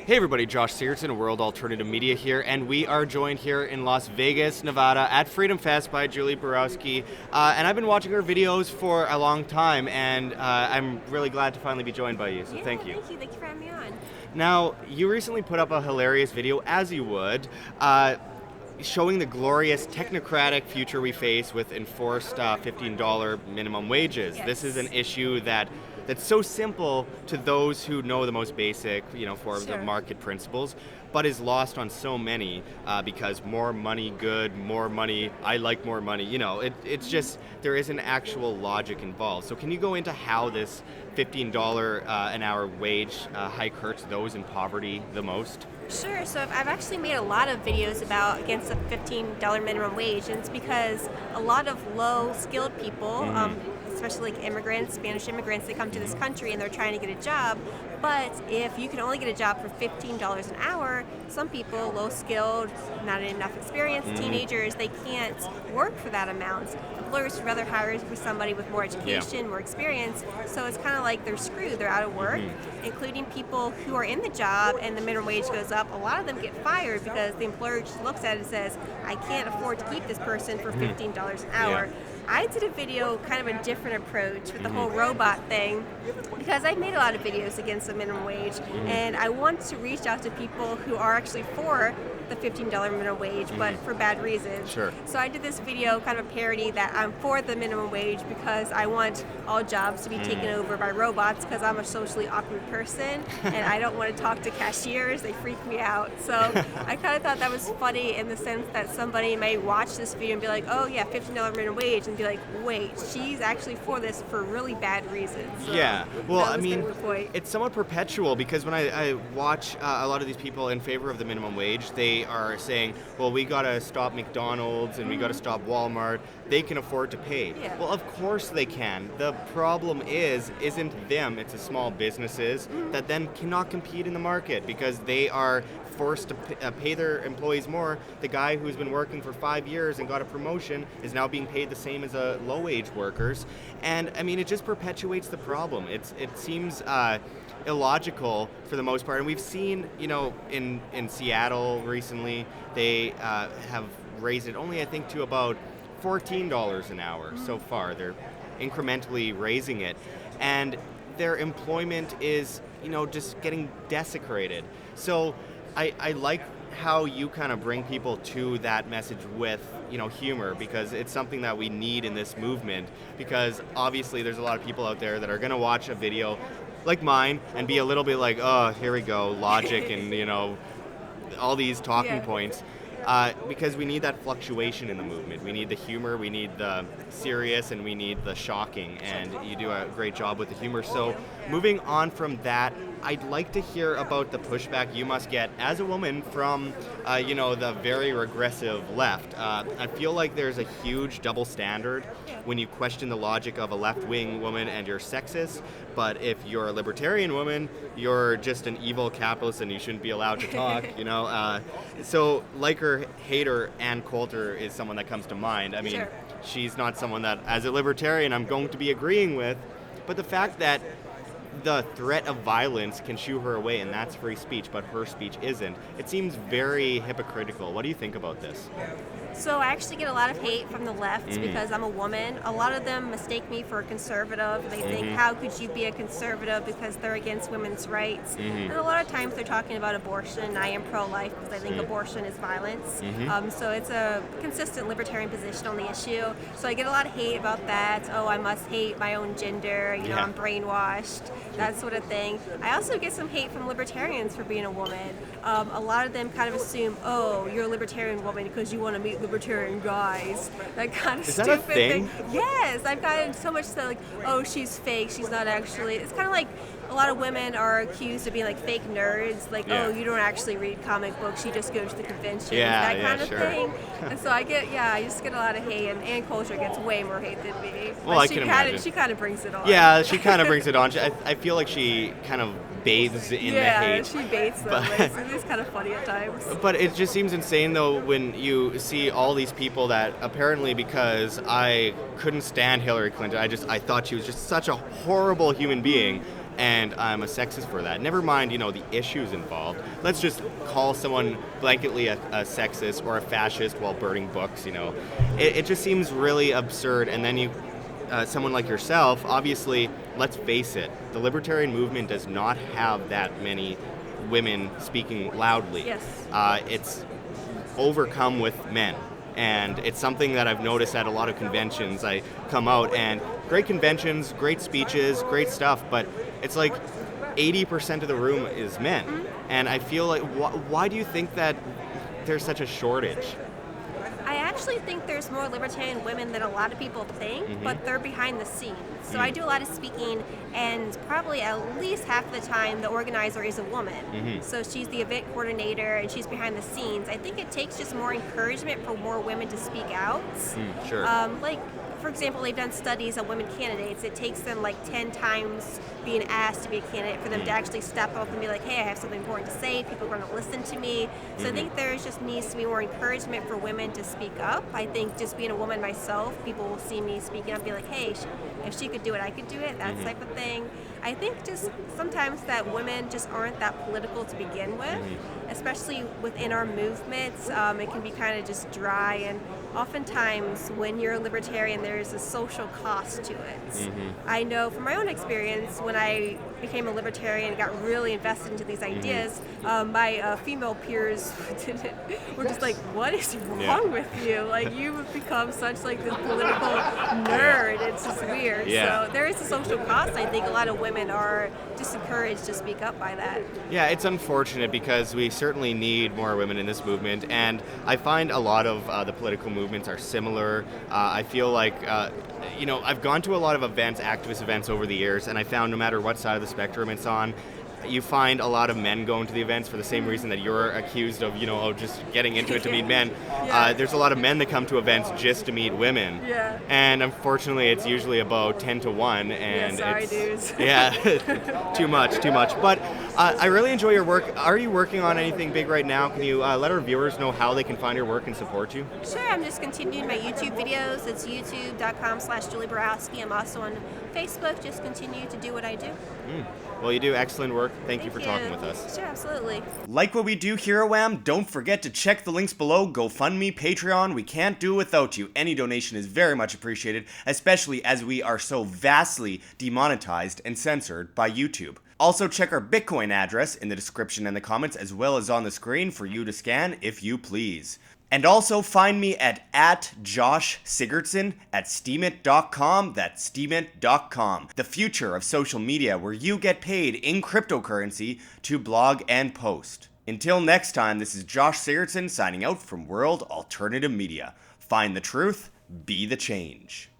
Hey everybody, Josh Sigurdson, World Alternative Media here, and we are joined here in Las Vegas, Nevada at Freedom Fest by Julie Borowski. And I've been watching her videos for a long time, and I'm really glad to finally be joined by you, so thank you. Thank you for having me on. Now, you recently put up a hilarious video, as you would, showing the glorious technocratic future we face with enforced $15 minimum wages. Yes. This is an issue that's so simple to those who know the most basic, forms of market principles, but is lost on so many because more money, good, more money, I like more money. It's just, there isn't actual logic involved. So can you go into how this $15 an hour wage hike hurts those in poverty the most? Sure. So I've actually made a lot of videos against the $15 minimum wage, and it's because a lot of low-skilled people, especially like immigrants, Spanish immigrants, they come to this country and they're trying to get a job. But if you can only get a job for $15 an hour, some people, low-skilled, not enough experience, teenagers, they can't work for that amount. Employers would rather hire for somebody with more education, more experience. So it's kind of like they're screwed. They're out of work, including people who are in the job and the minimum wage goes up. A lot of them get fired because the employer just looks at it and says, I can't afford to keep this person for $15 an hour. I did a video, kind of a different approach with the whole robot thing, because I've made a lot of videos against the minimum wage, and I want to reach out to people who are actually for the $15 minimum wage, but for bad reasons. Sure. So I did this video, kind of a parody, that I'm for the minimum wage because I want all jobs to be taken over by robots, because I'm a socially awkward person and I don't want to talk to cashiers. They freak me out. So I kind of thought that was funny in the sense that somebody may watch this video and be like, oh yeah, $15 minimum wage, and be like, wait, she's actually for this for really bad reasons. So yeah, well, I mean, kind of the point. It's somewhat perpetual, because when I watch a lot of these people in favor of the minimum wage, they are saying, well, we got to stop McDonald's and we got to stop Walmart. They can afford to pay. Yeah. Well, of course they can. The problem isn't them, it's the small businesses that then cannot compete in the market because they are forced to pay their employees more. The guy who's been working for 5 years and got a promotion is now being paid the same as low-wage workers. And I mean, it just perpetuates the problem. It seems illogical for the most part. And we've seen, in Seattle recently, they have raised it only, I think, to about $14 an hour so far. They're incrementally raising it. And their employment is, just getting desecrated. So I like how you kind of bring people to that message with, humor, because it's something that we need in this movement, because obviously there's a lot of people out there that are going to watch a video like mine and be a little bit like, oh, here we go, logic and, all these talking points. Because we need that fluctuation in the movement. We need the humor, we need the serious, and we need the shocking, and you do a great job with the humor. So moving on from that, I'd like to hear about the pushback you must get as a woman from, the very regressive left. I feel like there's a huge double standard when you question the logic of a left-wing woman and you're sexist, but if you're a libertarian woman, you're just an evil capitalist and you shouldn't be allowed to talk, So like her hater, Ann Coulter is someone that comes to mind. I mean, she's not someone that, as a libertarian, I'm going to be agreeing with, but the fact that the threat of violence can shoo her away, and that's free speech, but her speech isn't. It seems very hypocritical. What do you think about this? So I actually get a lot of hate from the left because I'm a woman. A lot of them mistake me for a conservative. They think, how could you be a conservative because they're against women's rights? And a lot of times they're talking about abortion. I am pro-life because I think abortion is violence. So it's a consistent libertarian position on the issue. So I get a lot of hate about that. Oh, I must hate my own gender. I'm brainwashed. That sort of thing. I also get some hate from libertarians for being a woman. A lot of them kind of assume, oh, you're a libertarian woman because you want to meet libertarian guys. That kind of stupid thing. Yes, I've gotten so much that like, oh, she's fake, she's not actually. It's kind of like a lot of women are accused of being like fake nerds, like, oh, you don't actually read comic books, you just go to the conventions, that kind of thing. And so I just get a lot of hate, and Ann Coulter gets way more hate than me. Well, I can imagine. She kind of brings it on. Yeah, she kind of brings it on. I feel like she kind of bathes in the hate. Yeah, she baits them. It's kind of funny at times. But it just seems insane, though, when you see all these people that apparently, because I couldn't stand Hillary Clinton, I thought she was just such a horrible human being. and I'm a sexist for that. Never mind, the issues involved. Let's just call someone blanketly a sexist or a fascist while burning books. It just seems really absurd. And then someone like yourself, obviously, let's face it, the libertarian movement does not have that many women speaking loudly. Yes. It's overcome with men. And it's something that I've noticed at a lot of conventions. I come out and great conventions, great speeches, great stuff, but it's like 80% of the room is men. Mm-hmm. And I feel like, why do you think that there's such a shortage? I actually think there's more libertarian women than a lot of people think, but they're behind the scenes. So I do a lot of speaking, and probably at least half the time the organizer is a woman. So she's the event coordinator, and she's behind the scenes. I think it takes just more encouragement for more women to speak out. Sure. For example, they've done studies on women candidates. It takes them like 10 times being asked to be a candidate for them to actually step up and be like, hey, I have something important to say. People are going to listen to me. So I think there just needs to be more encouragement for women to speak up. I think just being a woman myself, people will see me speaking up and be like, hey, if she could do it, I could do it, that type of thing. I think just sometimes that women just aren't that political to begin with, especially within our movements. It can be kind of just dry, and oftentimes when you're a libertarian, there's a social cost to it. I know from my own experience, when I became a libertarian and got really invested into these ideas, my female peers were just like, what is wrong with you? Like, you've become such like this political nerd. It's just weird. So there is a social cost. I think a lot of women are discouraged to speak up by that. Yeah, it's unfortunate because we certainly need more women in this movement, and I find a lot of the political movements are similar. I feel like, I've gone to a lot of events, activist events over the years, and I found no matter what side of the spectrum it's on, you find a lot of men going to the events for the same reason that you're accused of, just getting into it to meet men. There's a lot of men that come to events just to meet women. And unfortunately, it's usually about 10 to 1. And sorry, dudes. Too much. But I really enjoy your work. Are you working on anything big right now? Can you let our viewers know how they can find your work and support you? Sure, I'm just continuing my YouTube videos. It's youtube.com/Julie Borowski. I'm also on Facebook. Just continue to do what I do. Well, you do excellent work. Thank you for talking with us. Sure, absolutely. Like what we do here at WHAM? Don't forget to check the links below. GoFundMe, Patreon. We can't do it without you. Any donation is very much appreciated, especially as we are so vastly demonetized and censored by YouTube. Also, check our Bitcoin address in the description and the comments, as well as on the screen for you to scan if you please. And also find me at Josh Sigurdson at steemit.com. That's steemit.com. The future of social media where you get paid in cryptocurrency to blog and post. Until next time, this is Josh Sigurdson signing out from World Alternative Media. Find the truth, be the change.